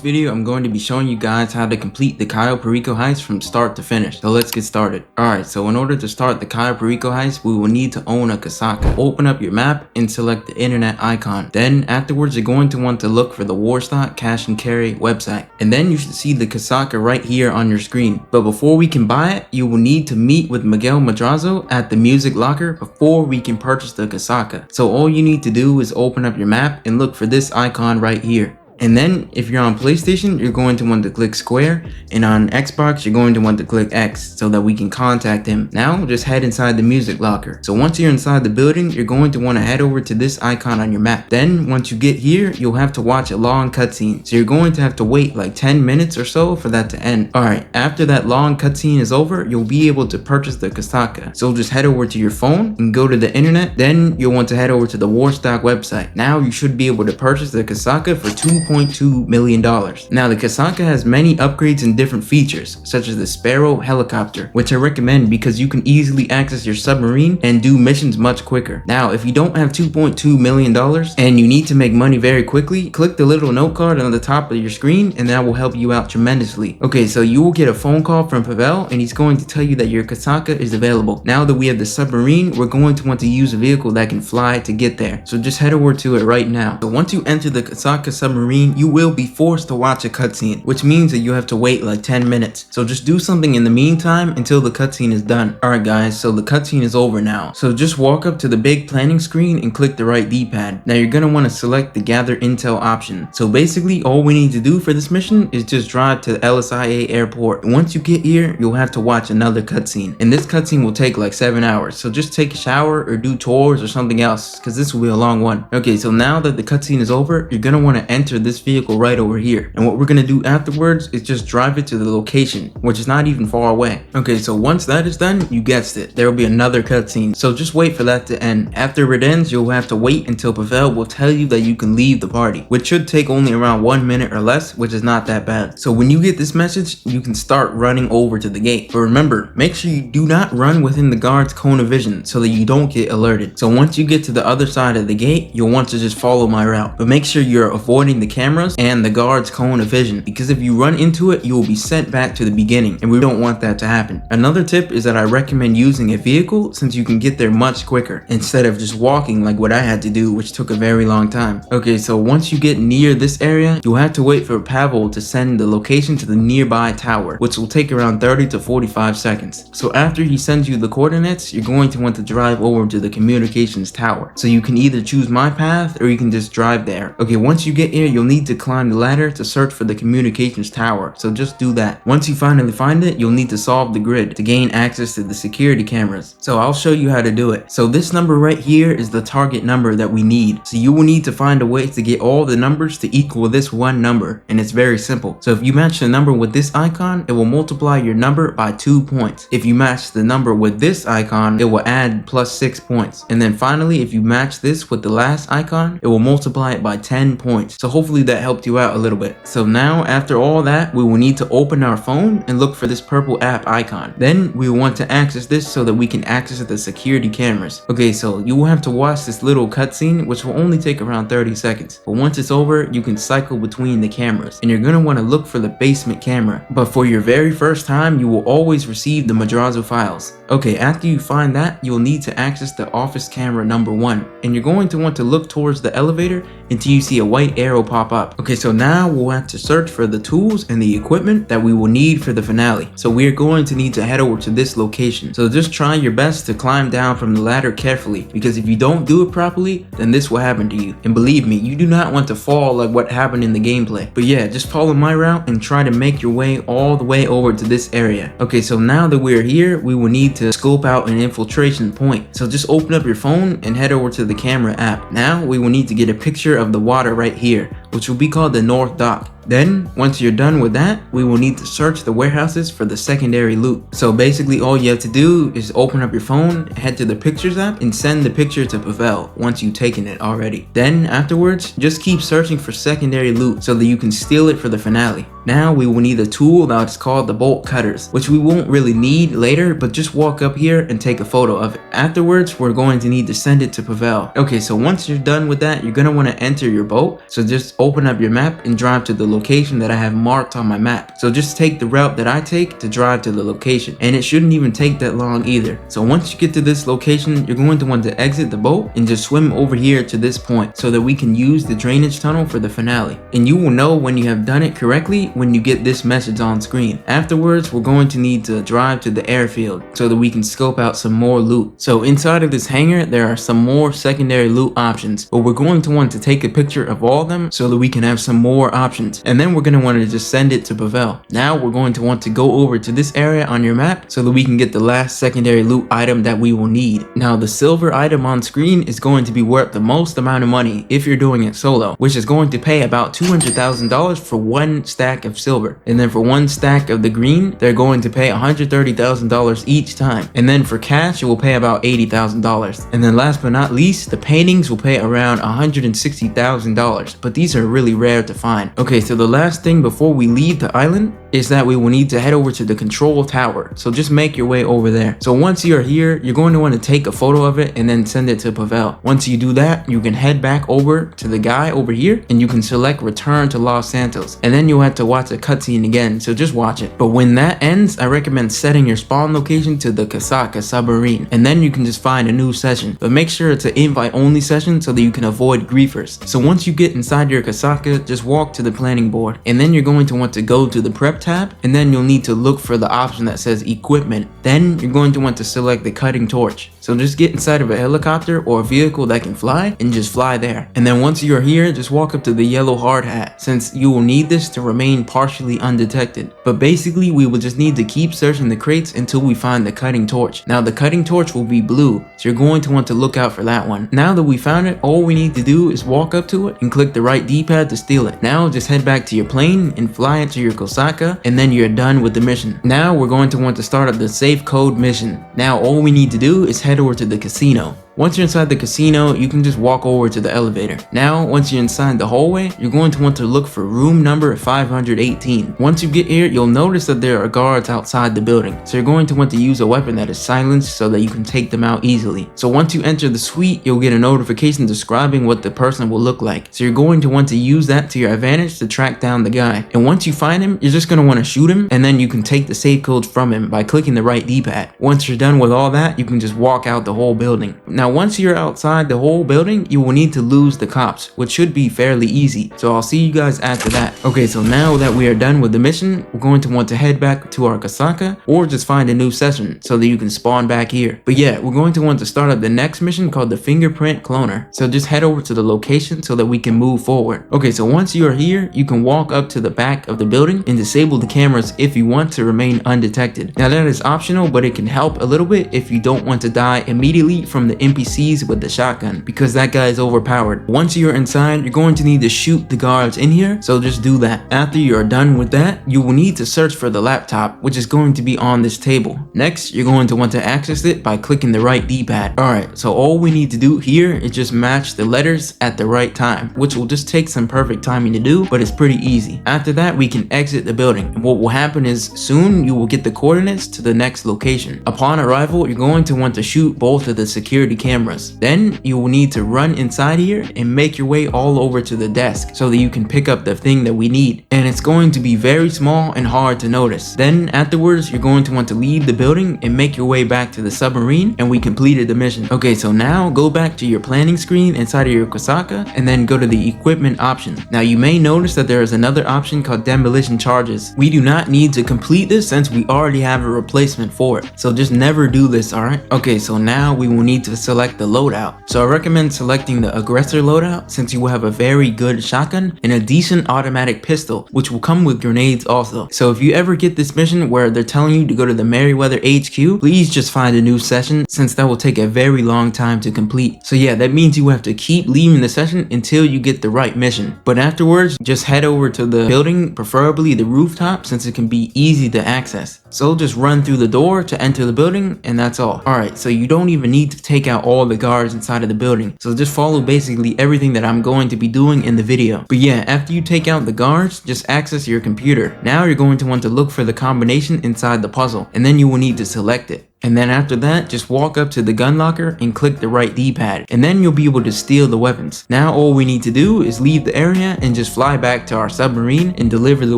video, I'm going to be showing you guys how to complete the Cayo Perico heist from start to finish. So let's get started. Alright, so in order to start the Cayo Perico heist, we will need to own a casaca. Open up your map and select the internet icon. Then afterwards, you're going to want to look for the Warstock Cash and Carry website. And then you should see the casaca right here on your screen. But before we can buy it, you will need to meet with Miguel Madrazo at the music locker before we can purchase the casaca. So all you need to do is open up your map and look for this icon right here. And then if you're on PlayStation, you're going to want to click square, and on Xbox, you're going to want to click X so that we can contact him. Now just head inside the music locker. So once you're inside the building, you're going to want to head over to this icon on your map. Then once you get here, you'll have to watch a long cutscene. So you're going to have to wait like 10 minutes or so for that to end. Alright, after that long cutscene is over, you'll be able to purchase the casaca. So just head over to your phone and go to the internet. Then you'll want to head over to the Warstock website. Now you should be able to purchase the casaca for $2.2 million. Now the casaca has many upgrades and different features, such as the Sparrow helicopter, which I recommend because you can easily access your submarine and do missions much quicker. Now if you don't have $2.2 million and you need to make money very quickly, click the little note card on the top of your screen and that will help you out tremendously. Okay, so you will get a phone call from Pavel and he's going to tell you that your casaca is available. Now that we have the submarine, we're going to want to use a vehicle that can fly to get there. So just head over to it right now. So once you enter the casaca submarine, you will be forced to watch a cutscene, which means that you have to wait like 10 minutes. So just do something in the meantime until the cutscene is done. Alright guys, so the cutscene is over now. So just walk up to the big planning screen and click the right D-pad. Now you're going to want to select the gather intel option. So basically all we need to do for this mission is just drive to the LSIA airport. And once you get here, you'll have to watch another cutscene. And this cutscene will take like 7 hours. So just take a shower or do chores or something else, because this will be a long one. Okay, so now that the cutscene is over, you're going to want to enter this vehicle right over here, and what we're gonna do afterwards is just drive it to the location, which is not even far away. Okay, so once that is done, you guessed it, there will be another cutscene, so just wait for that to end. After it ends, you'll have to wait until Pavel will tell you that you can leave the party, which should take only around 1 minute or less, which is not that bad. So when you get this message, you can start running over to the gate. But remember, make sure you do not run within the guard's cone of vision so that you don't get alerted. So once you get to the other side of the gate, you'll want to just follow my route, but make sure you're avoiding the cameras and the guard's cone of vision, because if you run into it, you will be sent back to the beginning, and we don't want that to happen. Another tip is that I recommend using a vehicle, since you can get there much quicker instead of just walking like what I had to do, which took a very long time. Okay, so once you get near this area, you'll have to wait for Pavel to send the location to the nearby tower, which will take around 30 to 45 seconds. So after he sends you the coordinates, you're going to want to drive over to the communications tower. So you can either choose my path or you can just drive there. Okay, once you get here, you'll need to climb the ladder to search for the communications tower, so just do that. Once you finally find it, you'll need to solve the grid to gain access to the security cameras. So I'll show you how to do it. So this number right here is the target number that we need. So you will need to find a way to get all the numbers to equal this one number, and it's very simple. So if you match the number with this icon, it will multiply your number by 2 points. If you match the number with this icon, it will add plus 6 points. And then finally, if you match this with the last icon, it will multiply it by 10 points. So hopefully that helped you out a little bit. So now after all that, we will need to open our phone and look for this purple app icon. Then we will want to access this so that we can access the security cameras. Okay, so you will have to watch this little cutscene, which will only take around 30 seconds. But once it's over, you can cycle between the cameras, and you're going to want to look for the basement camera. But for your very first time, you will always receive the Madrazo files. Okay, after you find that, you'll need to access the office camera number 1, and you're going to want to look towards the elevator until you see a white arrow pop up. Okay, so now we'll have to search for the tools and the equipment that we will need for the finale. So we're going to need to head over to this location. So just try your best to climb down from the ladder carefully, because if you don't do it properly, then this will happen to you. And believe me, you do not want to fall like what happened in the gameplay. But yeah, just follow my route and try to make your way all the way over to this area. Okay, so now that we're here, we will need to scope out an infiltration point. So just open up your phone and head over to the camera app. Now we will need to get a picture of the water right here, which will be called the North Dock. Then, once you're done with that, we will need to search the warehouses for the secondary loot. So basically all you have to do is open up your phone, head to the pictures app, and send the picture to Pavel once you've taken it already. Then afterwards, just keep searching for secondary loot so that you can steal it for the finale. Now we will need a tool that's called the bolt cutters, which we won't really need later, but just walk up here and take a photo of it. Afterwards, we're going to need to send it to Pavel. Okay, so once you're done with that, you're gonna want to enter your boat. So just open up your map and drive to the location that I have marked on my map. So just take the route that I take to drive to the location, and it shouldn't even take that long either. So once you get to this location, you're going to want to exit the boat and just swim over here to this point so that we can use the drainage tunnel for the finale. And you will know when you have done it correctly when you get this message on screen. Afterwards, we're going to need to drive to the airfield so that we can scope out some more loot. So inside of this hangar, there are some more secondary loot options, but we're going to want to take a picture of all of them so that we can have some more options. And then we're going to want to just send it to Pavel. Now we're going to want to go over to this area on your map so that we can get the last secondary loot item that we will need. Now the silver item on screen is going to be worth the most amount of money if you're doing it solo, which is going to pay about $200,000 for one stack of silver. And then for one stack of the green, they're going to pay $130,000 each time. And then for cash, it will pay about $80,000. And then last but not least, the paintings will pay around $160,000, but these are really rare to find. Okay, so the last thing before we leave the island is that we will need to head over to the control tower. So just make your way over there. So once you're here, you're going to want to take a photo of it and then send it to Pavel. Once you do that, you can head back over to the guy over here and you can select return to Los Santos. And then you'll have to watch a cutscene again, so just watch it. But when that ends, I recommend setting your spawn location to the Casaca submarine. And then you can just find a new session. But make sure it's an invite only session so that you can avoid griefers. So once you get inside your Casaca, just walk to the planning board. And then you're going to want to go to the prep tab, and then you'll need to look for the option that says equipment. Then you're going to want to select the cutting torch. So just get inside of a helicopter or a vehicle that can fly and just fly there. And then once you're here, just walk up to the yellow hard hat, since you will need this to remain partially undetected. But basically, we will just need to keep searching the crates until we find the cutting torch. Now the cutting torch will be blue, so you're going to want to look out for that one. Now that we found it, all we need to do is walk up to it and click the right D-pad to steal it. Now just head back to your plane and fly it to your Casaca, and then you're done with the mission. Now we're going to want to start up the safe code mission. Now all we need to do is head over to the casino. Once you're inside the casino, you can just walk over to the elevator. Now, once you're inside the hallway, you're going to want to look for room number 518. Once you get here, you'll notice that there are guards outside the building. So you're going to want to use a weapon that is silenced so that you can take them out easily. So once you enter the suite, you'll get a notification describing what the person will look like. So you're going to want to use that to your advantage to track down the guy. And once you find him, you're just going to want to shoot him, and then you can take the safe codes from him by clicking the right D-pad. Once you're done with all that, you can just walk out the whole building. Now once you're outside the whole building, you will need to lose the cops, which should be fairly easy. So I'll see you guys after that. Okay, so now that we are done with the mission, we're going to want to head back to our Casaca or just find a new session so that you can spawn back here. But yeah, we're going to want to start up the next mission called the Fingerprint Cloner. So just head over to the location so that we can move forward. Okay, so once you are here, you can walk up to the back of the building and disable the cameras if you want to remain undetected. Now that is optional, but it can help a little bit if you don't want to die immediately from the NPCs with the shotgun, because that guy is overpowered. Once you're inside, you're going to need to shoot the guards in here, so just do that. After you are done with that, you will need to search for the laptop, which is going to be on this table. Next, you're going to want to access it by clicking the right D-pad. Alright, so all we need to do here is just match the letters at the right time, which will just take some perfect timing to do, but it's pretty easy. After that, we can exit the building, and what will happen is soon you will get the coordinates to the next location. Upon arrival, you're going to want to shoot both of the security cameras. Then you will need to run inside here and make your way all over to the desk so that you can pick up the thing that we need. And it's going to be very small and hard to notice. Then afterwards, you're going to want to leave the building and make your way back to the submarine, and we completed the mission. Okay, so now go back to your planning screen inside of your Casaca and then go to the equipment option. Now you may notice that there is another option called demolition charges. We do not need to complete this since we already have a replacement for it. So just never do this, alright? Okay, so now we will need to select the loadout. So I recommend selecting the aggressor loadout since you will have a very good shotgun and a decent automatic pistol, which will come with grenades also. So if you ever get this mission where they're telling you to go to the Merryweather HQ, please just find a new session since that will take a very long time to complete. So yeah, that means you have to keep leaving the session until you get the right mission. But afterwards, just head over to the building, preferably the rooftop, since it can be easy to access. So just run through the door to enter the building, and that's all. Alright, so you don't even need to take out out all the guards inside of the building. So just follow basically everything that I'm going to be doing in the video. But yeah, after you take out the guards, just access your computer. Now you're going to want to look for the combination inside the puzzle, and then you will need to select it. And then after that, just walk up to the gun locker and click the right D-pad, and then you'll be able to steal the weapons. Now all we need to do is leave the area and just fly back to our submarine and deliver the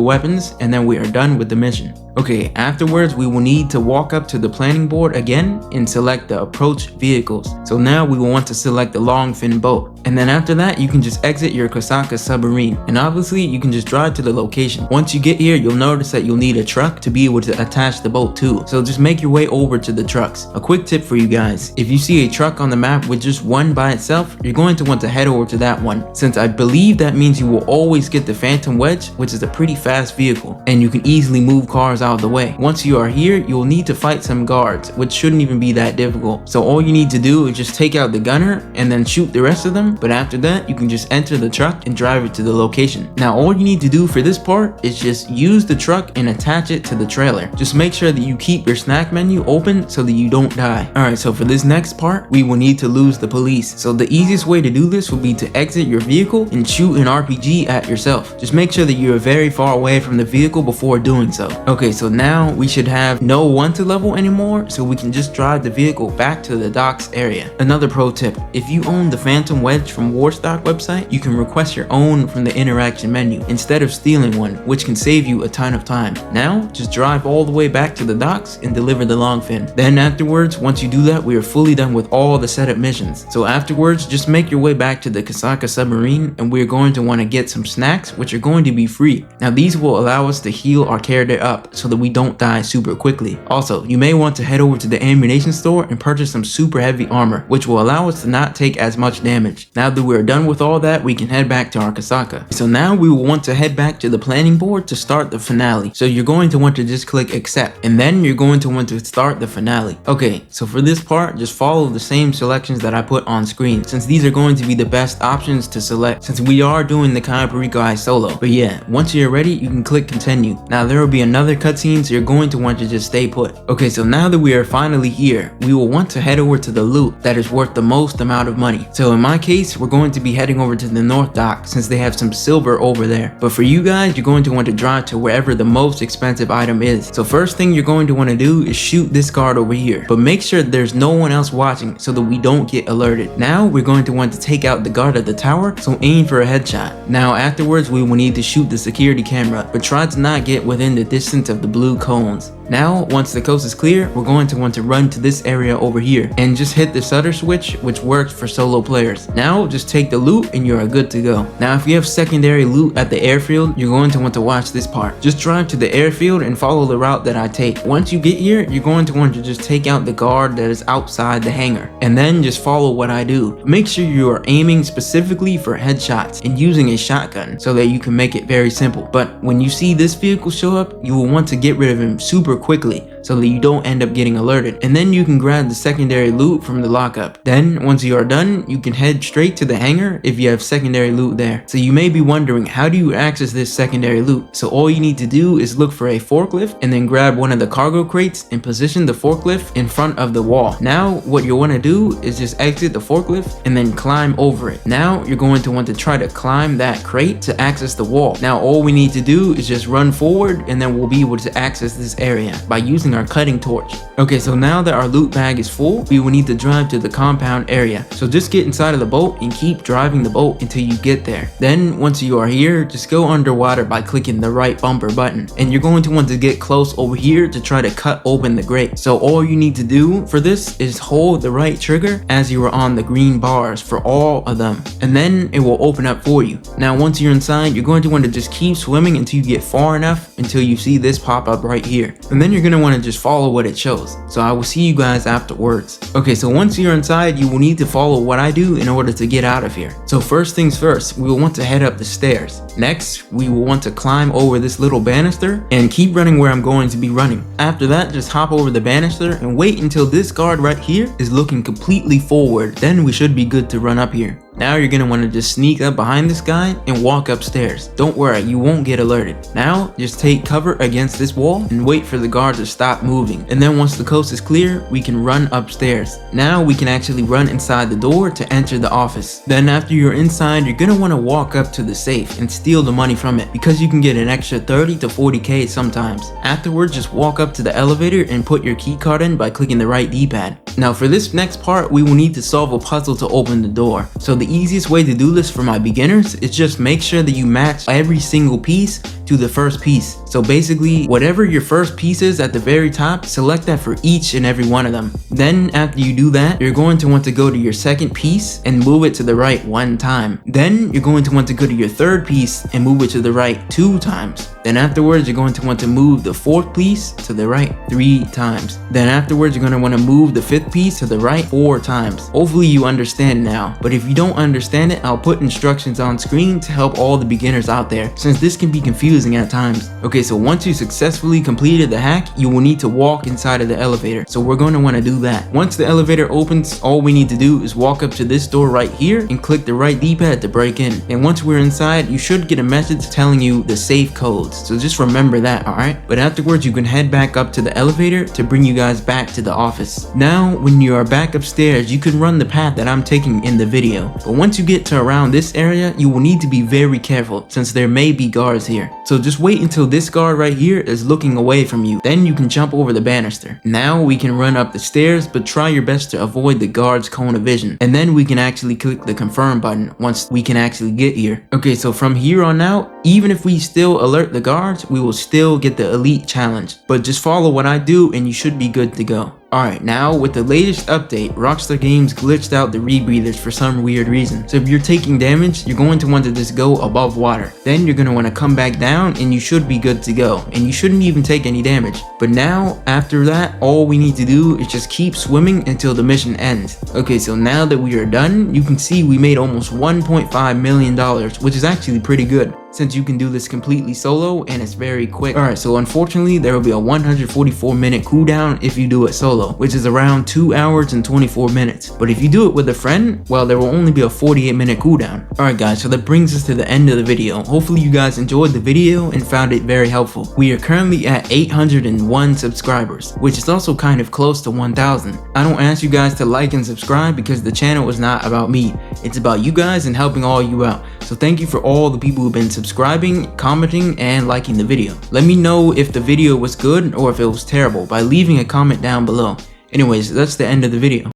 weapons, and then we are done with the mission. Okay, afterwards we will need to walk up to the planning board again and select the approach vehicles. So now we will want to select the Longfin Boat. And then after that, you can just exit your Kosaka submarine. And obviously, you can just drive to the location. Once you get here, you'll notice that you'll need a truck to be able to attach the boat to. So just make your way over to the trucks. A quick tip for you guys. If you see a truck on the map with just one by itself, you're going to want to head over to that one, since I believe that means you will always get the Phantom Wedge, which is a pretty fast vehicle, and you can easily move cars out of the way. Once you are here, you will need to fight some guards, which shouldn't even be that difficult. So all you need to do is just take out the gunner and then shoot the rest of them, but after that, you can just enter the truck and drive it to the location. Now all you need to do for this part is just use the truck and attach it to the trailer. Just make sure that you keep your snack menu open so that you don't die. Alright, so for this next part, we will need to lose the police. So the easiest way to do this will be to exit your vehicle and shoot an RPG at yourself. Just make sure that you are very far away from the vehicle before doing so. Okay, so now we should have no wanted level anymore, so we can just drive the vehicle back to the docks area. Another pro tip, if you own the Phantom Wedge from Warstock website, you can request your own from the interaction menu instead of stealing one, which can save you a ton of time. Now, just drive all the way back to the docks and deliver the Longfin. Then afterwards, once you do that, we are fully done with all the setup missions. So afterwards, just make your way back to the Kosaka submarine, and we are going to want to get some snacks, which are going to be free. Now these will allow us to heal our character up so that we don't die super quickly. Also, you may want to head over to the ammunition store and purchase some super heavy armor, which will allow us to not take as much damage. Now that we're done with all that, we can head back to our Kosaka. So now we will want to head back to the planning board to start the finale. So you're going to want to just click accept, and then you're going to want to start the finale. Okay, so for this part, just follow the same selections that I put on screen, since these are going to be the best options to select, since we are doing the Cayo Perico Heist solo. But yeah, once you're ready, you can click continue. Now there will be another cutscene, so you're going to want to just stay put. Okay, so now that we are finally here, we will want to head over to the loot that is worth the most amount of money. So in my case, we're going to be heading over to the North Dock, since they have some silver over there. But for you guys, you're going to want to drive to wherever the most expensive item is. So first thing you're going to want to do is shoot this guard over here, but make sure there's no one else watching so that we don't get alerted. Now we're going to want to take out the guard at the tower, so aim for a headshot. Now afterwards, we will need to shoot the security camera, but try to not get within the distance of the blue cones. Now, once the coast is clear, we're going to want to run to this area over here and just hit the shutter switch, which works for solo players. Now, just take the loot and you are good to go. Now, if you have secondary loot at the airfield, you're going to want to watch this part. Just drive to the airfield and follow the route that I take. Once you get here, you're going to want to just take out the guard that is outside the hangar, and then just follow what I do. Make sure you are aiming specifically for headshots and using a shotgun so that you can make it very simple. But when you see this vehicle show up, you will want to get rid of him super quickly so that you don't end up getting alerted, and then you can grab the secondary loot from the lockup. Then once you are done, you can head straight to the hangar if you have secondary loot there. So you may be wondering, how do you access this secondary loot? So all you need to do is look for a forklift and then grab one of the cargo crates and position the forklift in front of the wall. Now what you want to do is just exit the forklift and then climb over it. Now you're going to want to try to climb that crate to access the wall. Now all we need to do is just run forward, and then we'll be able to access this area by using our cutting torch. Okay, so now that our loot bag is full, we will need to drive to the compound area. So just get inside of the boat and keep driving the boat until you get there. Then once you are here, just go underwater by clicking the right bumper button, and you're going to want to get close over here to try to cut open the grate. So all you need to do for this is hold the right trigger as you are on the green bars for all of them, and then it will open up for you. Now once you're inside, you're going to want to just keep swimming until you get far enough until you see this pop up right here, and then you're going to want to just follow what it shows. So I will see you guys afterwards. Okay, so once you're inside, you will need to follow what I do in order to get out of here. So first things first, we will want to head up the stairs. Next, we will want to climb over this little banister and keep running where I'm going to be running. After that, just hop over the banister and wait until this guard right here is looking completely forward. Then we should be good to run up here. Now you're gonna want to just sneak up behind this guy and walk upstairs. Don't worry, you won't get alerted. Now just take cover against this wall and wait for the guard to stop moving. And then once the coast is clear, we can run upstairs. Now we can actually run inside the door to enter the office. Then after you're inside, you're gonna want to walk up to the safe and steal the money from it, because you can get an extra 30 to 40k sometimes. Afterwards, just walk up to the elevator and put your key card in by clicking the right D-pad. Now for this next part, we will need to solve a puzzle to open the door. So the easiest way to do this for my beginners is just make sure that you match every single piece to the first piece. So basically, whatever your first piece is at the very top, select that for each and every one of them. Then after you do that, you're going to want to go to your second piece and move it to the right 1 time. Then you're going to want to go to your third piece and move it to the right 2 times. Then afterwards, you're going to want to move the 4th piece to the right 3 times. Then afterwards, you're going to want to move the 5th piece to the right 4 times. Hopefully you understand now, but if you don't understand it, I'll put instructions on screen to help all the beginners out there, since this can be confusing at times. Okay, so once you successfully completed the hack, you will need to walk inside of the elevator. So we're going to want to do that. Once the elevator opens, all we need to do is walk up to this door right here and click the right D-pad to break in. And once we're inside, you should get a message telling you the safe codes. So just remember that, alright? But afterwards, you can head back up to the elevator to bring you guys back to the office. Now, when you are back upstairs, you can run the path that I'm taking in the video. But once you get to around this area, you will need to be very careful, since there may be guards here. So just wait until this guard right here is looking away from you. Then you can jump over the banister. Now we can run up the stairs, but try your best to avoid the guard's cone of vision. And then we can actually click the confirm button once we can actually get here. Okay, so from here on out, even if we still alert the guards, we will still get the elite challenge. But just follow what I do and you should be good to go. Alright, now with the latest update, Rockstar Games glitched out the rebreathers for some weird reason. So if you're taking damage, you're going to want to just go above water. Then you're going to want to come back down and you should be good to go. And you shouldn't even take any damage. But now, after that, all we need to do is just keep swimming until the mission ends. Okay, so now that we are done, you can see we made almost $1.5 million, which is actually pretty good, since you can do this completely solo and it's very quick. Alright, so unfortunately there will be a 144-minute cooldown if you do it solo, which is around 2 hours and 24 minutes. But if you do it with a friend, well, there will only be a 48-minute cooldown. Alright guys, so that brings us to the end of the video. Hopefully you guys enjoyed the video and found it very helpful. We are currently at 801 subscribers, which is also kind of close to 1,000. I don't ask you guys to like and subscribe because the channel is not about me. It's about you guys and helping all you out. So thank you for all the people who've been subscribing, commenting, and liking the video. Let me know if the video was good or if it was terrible by leaving a comment down below. Anyways, that's the end of the video.